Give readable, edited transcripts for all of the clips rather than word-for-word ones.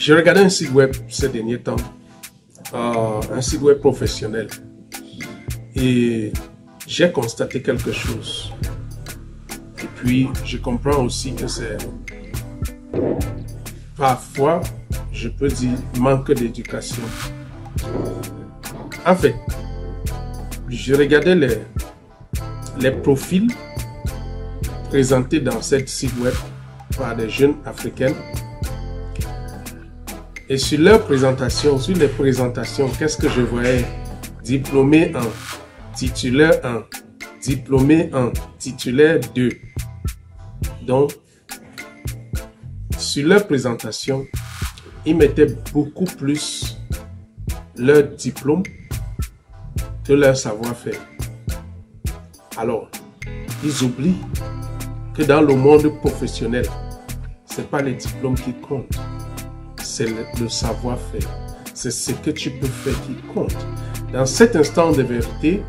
J'ai regardé un site web ces derniers temps, un site web professionnel, et j'ai constaté quelque chose. Et puis, je comprends aussi que c'est parfois, je peux dire, manque d'éducation. En fait, je regardais les profils présentés dans cette site web par des jeunes africaines. Et sur leur présentation, sur les présentations, qu'est-ce que je voyais? Diplômé 1, titulaire 1, diplômé 1, titulaire 2. Donc, sur leur présentation, ils mettaient beaucoup plus leur diplôme que leur savoir-faire. Alors, ils oublient que dans le monde professionnel, ce n'est pas les diplômes qui comptent, c'est le savoir-faire. C'est ce que tu peux faire qui compte. Dans cet instant de vérité,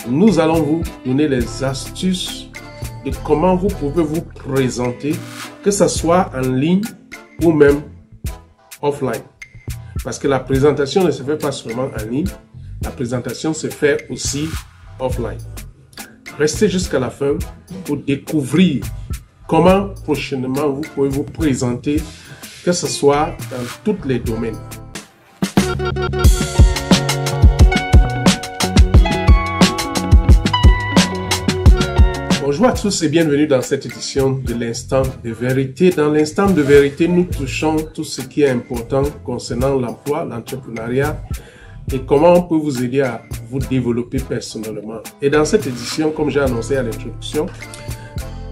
nous allons vous donner les astuces de comment vous pouvez vous présenter, que ce soit en ligne ou même offline. Parce que la présentation ne se fait pas seulement en ligne, la présentation se fait aussi offline. Restez jusqu'à la fin pour découvrir comment prochainement vous pouvez vous présenter, que ce soit dans tous les domaines. Bonjour à tous et bienvenue dans cette édition de l'Instant de Vérité. Dans l'Instant de Vérité, nous touchons tout ce qui est important concernant l'emploi, l'entrepreneuriat et comment on peut vous aider à vous développer personnellement. Et dans cette édition, comme j'ai annoncé à l'introduction,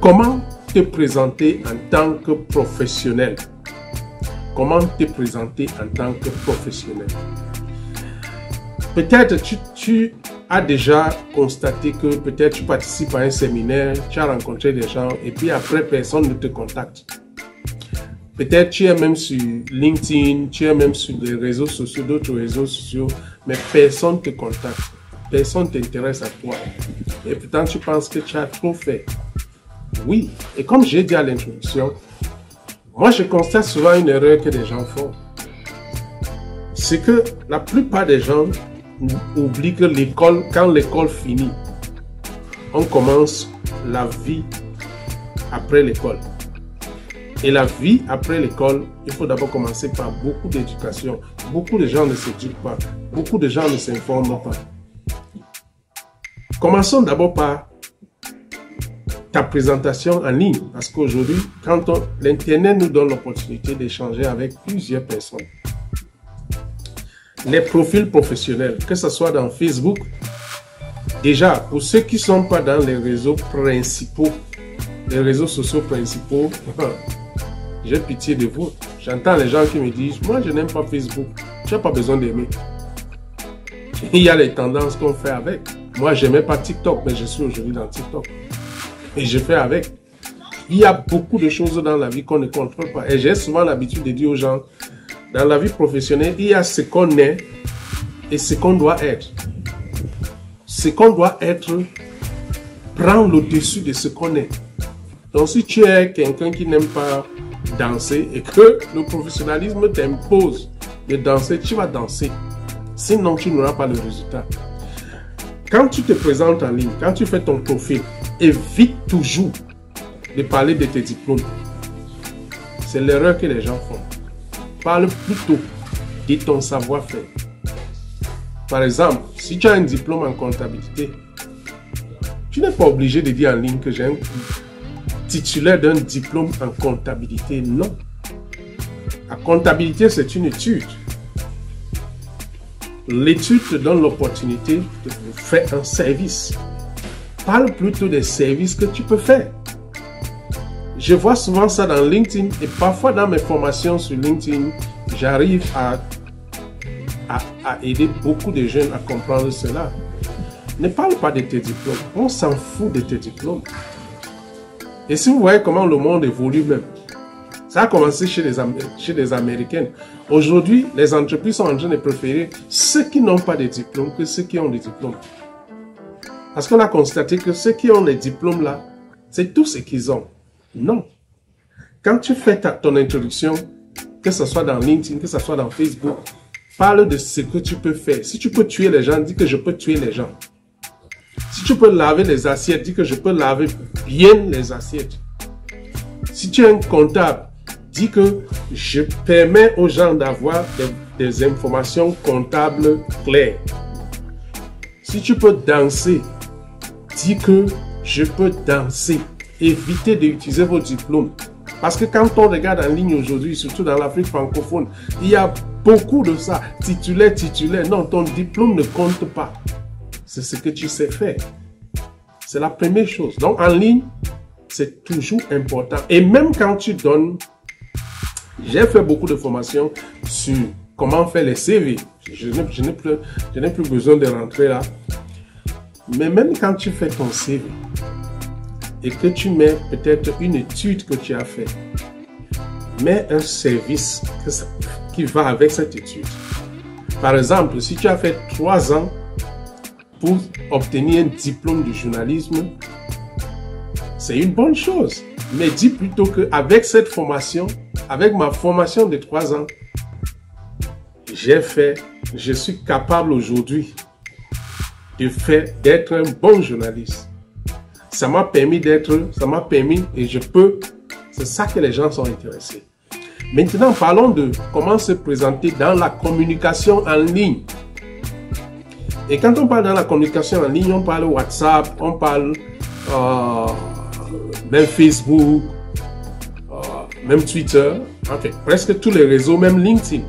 comment te présenter en tant que professionnel. Comment te présenter en tant que professionnel. Peut-être tu as déjà constaté que peut-être tu participes à un séminaire, tu as rencontré des gens et puis après personne ne te contacte. Peut-être tu es même sur LinkedIn, tu es même sur les réseaux sociaux, d'autres réseaux sociaux, mais personne ne te contacte. Personne ne t'intéresse à toi. Et pourtant tu penses que tu as trop fait. Oui, et comme j'ai dit à l'introduction, moi je constate souvent une erreur que les gens font. C'est que la plupart des gens oublient que l'école, quand l'école finit, on commence la vie après l'école. Et la vie après l'école, il faut d'abord commencer par beaucoup d'éducation. Beaucoup de gens ne s'éduquent pas. Beaucoup de gens ne s'informent pas. Commençons d'abord par ta présentation en ligne. Parce qu'aujourd'hui, l'Internet nous donne l'opportunité d'échanger avec plusieurs personnes. Les profils professionnels, que ce soit dans Facebook, déjà, pour ceux qui ne sont pas dans les réseaux principaux, les réseaux sociaux principaux, j'ai pitié de vous. J'entends les gens qui me disent, moi je n'aime pas Facebook, tu n'as pas besoin d'aimer. Il y a les tendances qu'on fait avec. Moi je n'aimais pas TikTok, mais je suis aujourd'hui dans TikTok. Et je fais avec. Il y a beaucoup de choses dans la vie qu'on ne contrôle pas. Et j'ai souvent l'habitude de dire aux gens, dans la vie professionnelle, il y a ce qu'on est et ce qu'on doit être. Ce qu'on doit être prend le dessus de ce qu'on est. Donc si tu es quelqu'un qui n'aime pas danser et que le professionnalisme t'impose de danser, tu vas danser. Sinon, tu n'auras pas le résultat. Quand tu te présentes en ligne, quand tu fais ton profil, évite toujours de parler de tes diplômes. C'est l'erreur que les gens font. Parle plutôt de ton savoir-faire. Par exemple, si tu as un diplôme en comptabilité, tu n'es pas obligé de dire en ligne que j'ai un titulaire d'un diplôme en comptabilité. Non. La comptabilité, c'est une étude. L'étude te donne l'opportunité de faire un service. Parle plutôt des services que tu peux faire. Je vois souvent ça dans LinkedIn et parfois dans mes formations sur LinkedIn, j'arrive à aider beaucoup de jeunes à comprendre cela. Ne parle pas de tes diplômes. On s'en fout de tes diplômes. Et si vous voyez comment le monde évolue même, ça a commencé chez les Américaines. Aujourd'hui, les entreprises sont en train de préférer ceux qui n'ont pas de diplômes que ceux qui ont des diplômes. Parce qu'on a constaté que ceux qui ont les diplômes là, c'est tout ce qu'ils ont. Non. Quand tu fais ton introduction, que ce soit dans LinkedIn, que ce soit dans Facebook, parle de ce que tu peux faire. Si tu peux tuer les gens, dis que je peux tuer les gens. Si tu peux laver les assiettes, dis que je peux laver bien les assiettes. Si tu es un comptable, dis que je permets aux gens d'avoir des informations comptables claires. Si tu peux danser, dis que je peux danser. Évitez d'utiliser vos diplômes. Parce que quand on regarde en ligne aujourd'hui, surtout dans l'Afrique francophone, il y a beaucoup de ça. Titulaire. Non, ton diplôme ne compte pas. C'est ce que tu sais faire. C'est la première chose. Donc, en ligne, c'est toujours important. Et même quand tu donnes, j'ai fait beaucoup de formations sur comment faire les CV. Je n'ai plus besoin de rentrer là. Mais même quand tu fais ton CV et que tu mets peut-être une étude que tu as faite, mets un service qui va avec cette étude. Par exemple, si tu as fait 3 ans pour obtenir un diplôme de journalisme, c'est une bonne chose. Mais dis plutôt qu'avec cette formation, avec ma formation de 3 ans, je suis capable aujourd'hui d'être un bon journaliste. Ça m'a permis et je peux, c'est ça que les gens sont intéressés. Maintenant, parlons de comment se présenter dans la communication en ligne. Et quand on parle dans la communication en ligne, on parle WhatsApp, on parle même Facebook, même Twitter, enfin, presque tous les réseaux, même LinkedIn.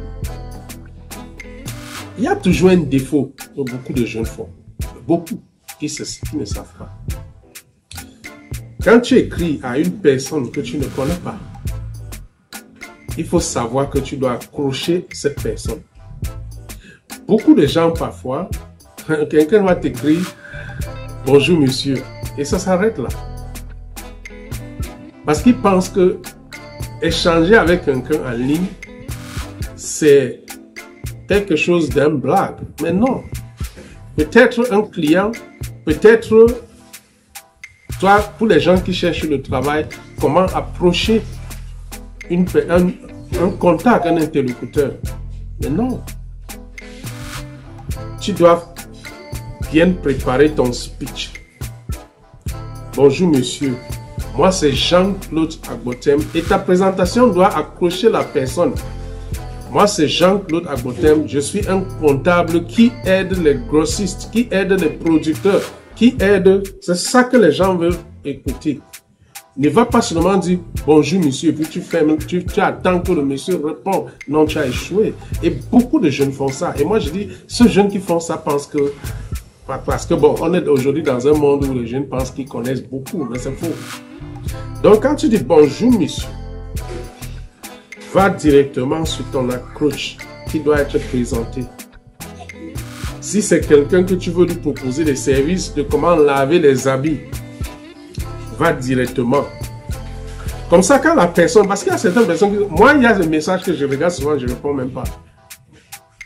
Il y a toujours un défaut que beaucoup de jeunes font. Beaucoup qui ne savent pas. Quand tu écris à une personne que tu ne connais pas, il faut savoir que tu dois accrocher cette personne. Beaucoup de gens parfois, quelqu'un va t'écrire « Bonjour monsieur » et ça s'arrête là. Parce qu'ils pensent que échanger avec quelqu'un en ligne, c'est quelque chose d'un blague. Mais non. Peut-être un client, peut-être toi, pour les gens qui cherchent le travail, comment approcher un contact, un interlocuteur. Mais non. Tu dois bien préparer ton speech. Bonjour monsieur, moi c'est Jean-Claude Agbotem et ta présentation doit accrocher la personne. Moi c'est Jean-Claude Agbotem, je suis un comptable qui aide les grossistes, qui aide les producteurs, qui aide, c'est ça que les gens veulent écouter. Ne va pas seulement dire bonjour monsieur, puis tu attends que le monsieur réponde. Non, tu as échoué. Et beaucoup de jeunes font ça. Et moi je dis, ceux jeunes qui font ça pensent que, parce que bon, on est aujourd'hui dans un monde où les jeunes pensent qu'ils connaissent beaucoup, mais c'est faux. Donc quand tu dis bonjour monsieur, va directement sur ton accroche qui doit être présenté. Si c'est quelqu'un que tu veux lui proposer des services de comment laver les habits, va directement. Comme ça, quand la personne, parce qu'il y a certaines personnes, moi il y a des messages que je regarde souvent, je ne réponds même pas.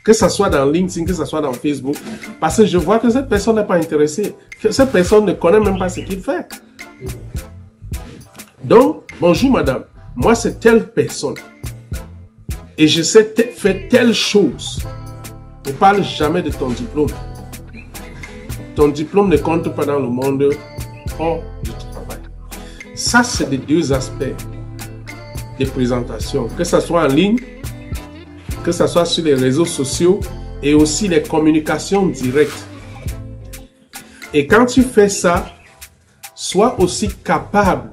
Que ce soit dans LinkedIn, que ce soit dans Facebook, parce que je vois que cette personne n'est pas intéressée, que cette personne ne connaît même pas ce qu'il fait. Donc, bonjour madame, moi c'est telle personne et je sais faire telle chose. Ne parle jamais de ton diplôme. Ton diplôme ne compte pas dans le monde hors du travail. Ça, c'est les 2 aspects de présentation. Que ce soit en ligne, que ce soit sur les réseaux sociaux et aussi les communications directes. Et quand tu fais ça, sois aussi capable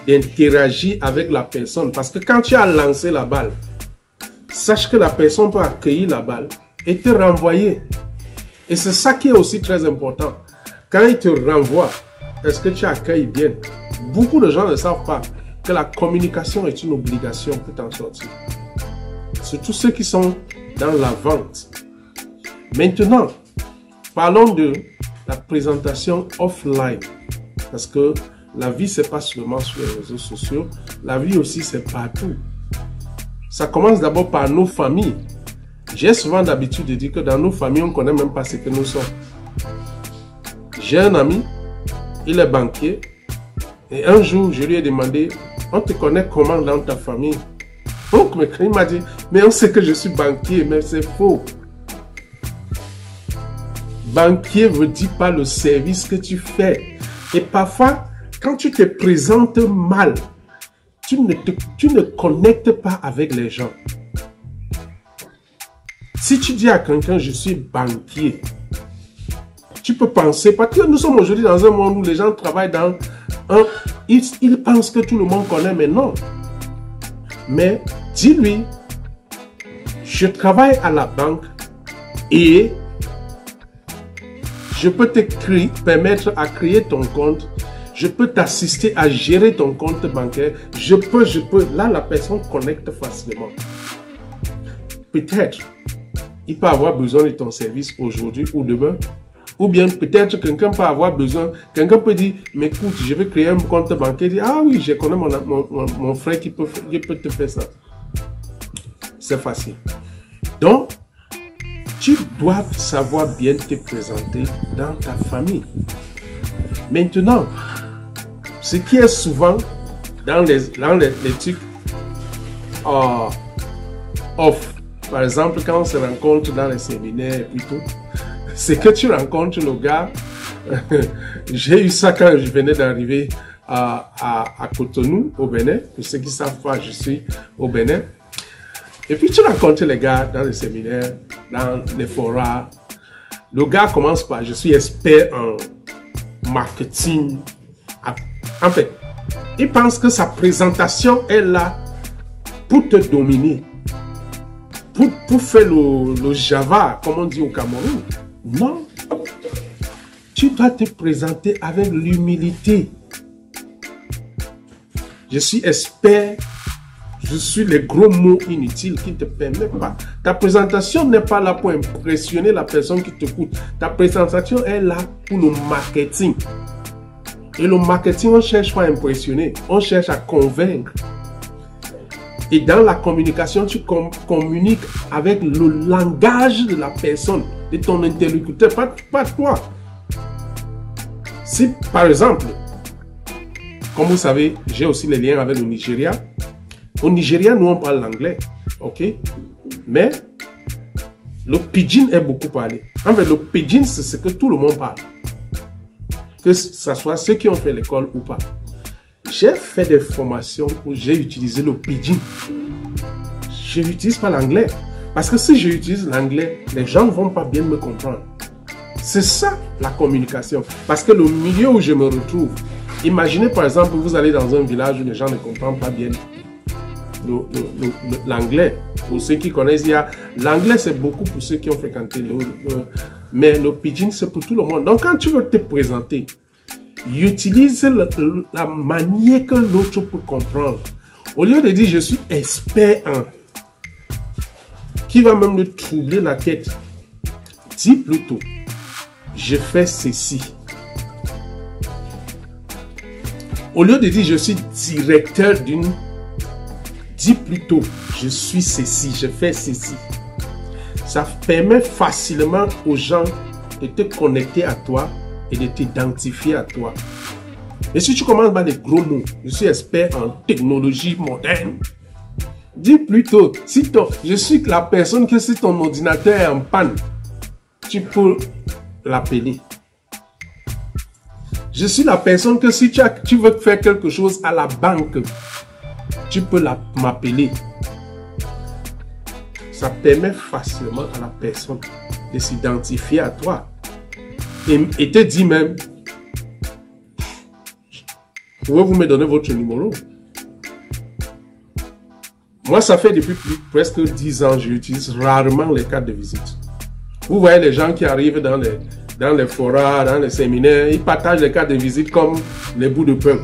d'interagir avec la personne. Parce que quand tu as lancé la balle, sache que la personne peut accueillir la balle et te renvoyer. Et c'est ça qui est aussi très important. Quand il te renvoie, est-ce que tu accueilles bien? Beaucoup de gens ne savent pas que la communication est une obligation pour t'en sortir. Surtout ceux qui sont dans la vente. Maintenant, parlons de la présentation offline. Parce que la vie, c'est pas seulement sur les réseaux sociaux. La vie aussi, c'est partout. Ça commence d'abord par nos familles. J'ai souvent l'habitude de dire que dans nos familles, on ne connaît même pas ce que nous sommes. J'ai un ami, il est banquier. Et un jour, je lui ai demandé, on te connaît comment dans ta famille? Donc, il m'a dit, mais on sait que je suis banquier, mais c'est faux. Banquier ne dit pas le service que tu fais. Et parfois, quand tu te présentes mal, tu ne connectes pas avec les gens. Si tu dis à quelqu'un, je suis banquier, tu peux penser, parce que nous sommes aujourd'hui dans un monde où les gens travaillent dans un... Ils pensent que tout le monde connaît, mais non. Mais dis-lui, je travaille à la banque et je peux te permettre à créer ton compte. Je peux t'assister à gérer ton compte bancaire. Je peux. Là, la personne connecte facilement. Peut-être, il peut avoir besoin de ton service aujourd'hui ou demain. Ou bien peut-être quelqu'un peut avoir besoin. Quelqu'un peut dire, mais écoute, je vais créer un compte bancaire. Il dit, ah oui, je connais mon frère qui peut te faire ça. C'est facile. Donc, tu dois savoir bien te présenter dans ta famille. Maintenant, ce qui est souvent dans les trucs off, par exemple, quand on se rencontre dans les séminaires et tout, c'est que tu rencontres le gars. J'ai eu ça quand je venais d'arriver à Cotonou, au Bénin. Pour ceux qui savent pas, je suis au Bénin. Et puis tu rencontres les gars dans les séminaires, dans les forats. Le gars commence par, je suis expert en marketing. En fait, il pense que sa présentation est là pour te dominer. Pour faire le Java, comme on dit au Cameroun. Non. Tu dois te présenter avec l'humilité. Je suis expert. Je suis les gros mots inutiles qui ne te permettent pas. Ta présentation n'est pas là pour impressionner la personne qui t'écoute. Ta présentation est là pour le marketing. Et le marketing, on ne cherche pas à impressionner. On cherche à convaincre. Et dans la communication, tu communiques avec le langage de la personne, de ton interlocuteur, pas toi. Si, par exemple, comme vous savez, j'ai aussi les liens avec le Nigeria. Au Nigeria, nous, on parle l'anglais, ok? Mais le pidgin est beaucoup parlé. En fait, le pidgin, c'est ce que tout le monde parle. Que ce soit ceux qui ont fait l'école ou pas. J'ai fait des formations où j'ai utilisé le pidgin. Je n'utilise pas l'anglais. Parce que si j'utilise l'anglais, les gens ne vont pas bien me comprendre. C'est ça la communication. Parce que le milieu où je me retrouve, imaginez par exemple, vous allez dans un village où les gens ne comprennent pas bien l'anglais. Pour ceux qui connaissent, l'anglais c'est beaucoup pour ceux qui ont fréquenté mais le pidgin c'est pour tout le monde. Donc quand tu veux te présenter, utilise la manière que l'autre peut comprendre. Au lieu de dire je suis expert en, qui va même le troubler la tête, dis plutôt je fais ceci. Au lieu de dire je suis directeur d'une, dis plutôt je suis ceci, je fais ceci. Ça permet facilement aux gens de te connecter à toi et de t'identifier à toi. Et si tu commences par des gros mots, je suis expert en technologie moderne, dis plutôt, je suis la personne que si ton ordinateur est en panne, tu peux l'appeler. Je suis la personne que si tu veux faire quelque chose à la banque, tu peux m'appeler. Ça permet facilement à la personne de s'identifier à toi. Et te dit même, pouvez-vous me donner votre numéro? Moi, ça fait depuis presque 10 ans, j'utilise rarement les cartes de visite. Vous voyez les gens qui arrivent dans les forats, dans les séminaires, ils partagent les cartes de visite comme les bouts de pain.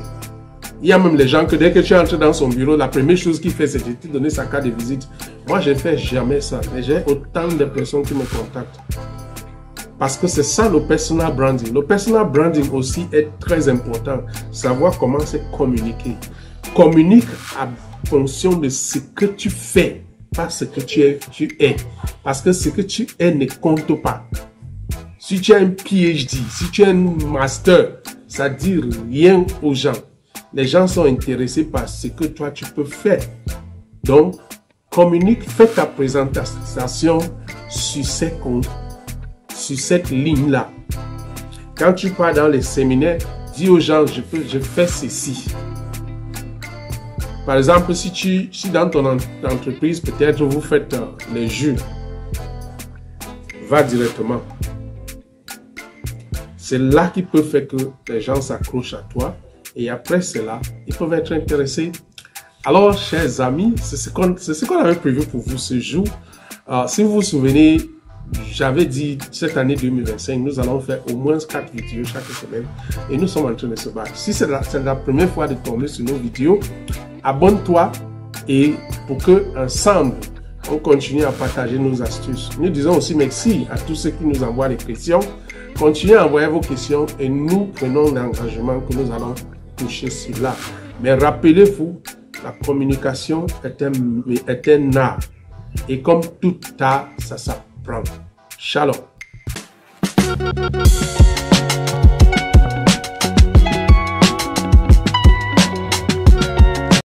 Il y a même les gens que dès que tu entres dans son bureau, la première chose qu'il fait, c'est de te donner sa carte de visite. Moi, je ne fais jamais ça. Mais j'ai autant de personnes qui me contactent. Parce que c'est ça le personal branding. Le personal branding aussi est très important. Savoir comment se communiquer. Communique à fonction de ce que tu fais, pas ce que tu es. Parce que ce que tu es ne compte pas. Si tu as un PhD, si tu as un master, ça ne dit rien aux gens. Les gens sont intéressés par ce que toi tu peux faire. Donc, communique, fais ta présentation sur cette ligne-là. Quand tu pars dans les séminaires, dis aux gens, je fais ceci. Par exemple, si dans ton entreprise, peut-être vous faites les jus, va directement. C'est là qui peut faire que les gens s'accrochent à toi. Et après cela, ils peuvent être intéressés. Alors, chers amis, c'est ce qu'on avait prévu pour vous ce jour. Si vous vous souvenez, j'avais dit cette année 2025, nous allons faire au moins 4 vidéos chaque semaine. Et nous sommes en train de se battre. Si c'est la première fois de tomber sur nos vidéos, abonne-toi et pour que ensemble, on continue à partager nos astuces. Nous disons aussi merci à tous ceux qui nous envoient des questions. Continuez à envoyer vos questions et nous prenons l'engagement que nous allons toucher cela. Mais rappelez-vous, la communication est un art. Et comme tout art, ça s'apprend. Shalom.